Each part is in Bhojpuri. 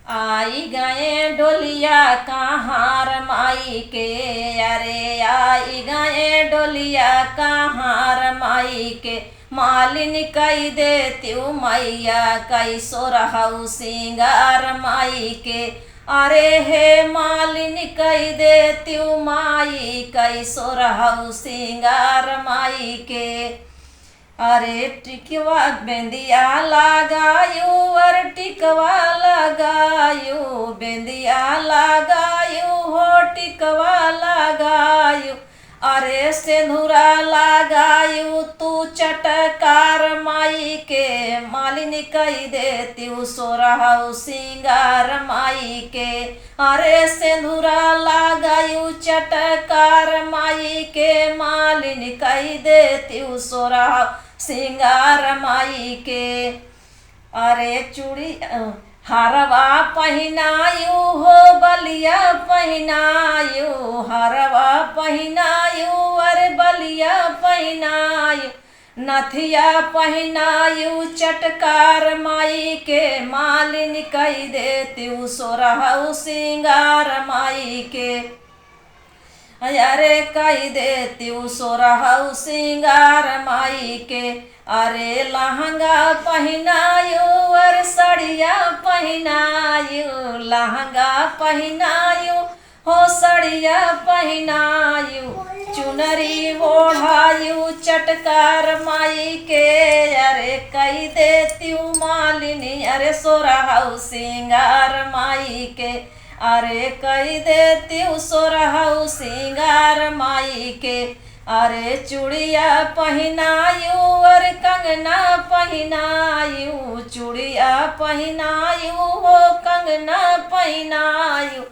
आई गए डोलिया कहाँ माई के, अरे आई गए डोलिया कहाँ माई के। मालिन कई देत्यू मैया कई सोरहु सिंगार माई के। अरे हे मालिन कई देत्यू माई कई सोरहु सिंगार माई के। अरे टिकवा बेंदिया लगायू, अरे टिकवा लगायू, बेंदिया लगायू हो टिकवा लगायू। अरे सिंदूरा लगायू तू चटकार माई के। मालिन कई देत्यू सोरहु सिंगार माई के। अरे सिंदूरा लगायू चटकार माई के। मालिन कई देत्यू सोरहु सिंगार माई के। अरे चूड़ी हरवा पहनायू हो, बलिया पहनायू, हरवा पहनायू, अरे बलिया पहनायू। नथिया पहनायू चटकार माई के। मालिन कई देत्यू सोरहु सिंगार माई के। अरे कई देत्यू सोरहु सिंगार माई के। अरे लहंगा पहनायू, अरे सड़िया पहनायू, लहंगा पहनायू हो सड़िया पहनायू। चुनरी ओढ़ायू चटकार माई के। अरे कई देत्यू मालिनी, अरे सोरहु सिंगार माई के। अरे कई देत्यू सोरहु सिंगार माई के। अरे चूड़िया पहनायू, अरे कंगना पहनायू, चूड़िया पहनायू हो कंगना पहनायू।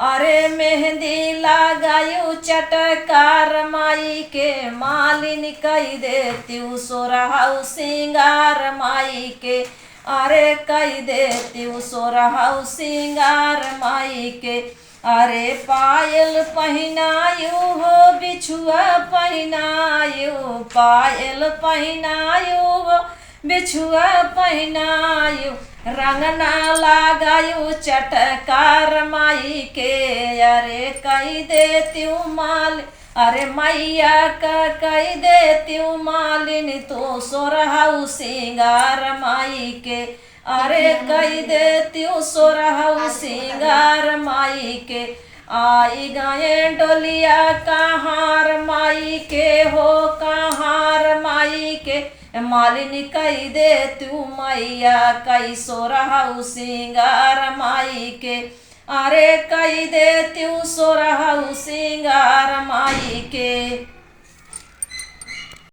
अरे मेहंदी लगायू चटकार माई के। मालिन कई देत्यू सोरहु सिंगार माई के। अरे कई देत्यू सोरहु सिंगार माई के। अरे पायल पहनायू हो, बिछुआ पहनायू, पायल पहनायू हो, बिछुआ पहनायू। रंगना लगायू चटकार माई के। अरे कई देत्यू माल, अरे मैया का कई देत्यू मालिन तो सोरहु सिंगार माई के। अरे कई देत्यू सोरहु सिंगार माई के। आई गए डोलिया कहाँ माई के हो, कहाँ माई के। मालिन कई देत्यू मैया कई सोरहु सिंगार माई के। अरे कई देत्यू सोरहु सिंगार माई के।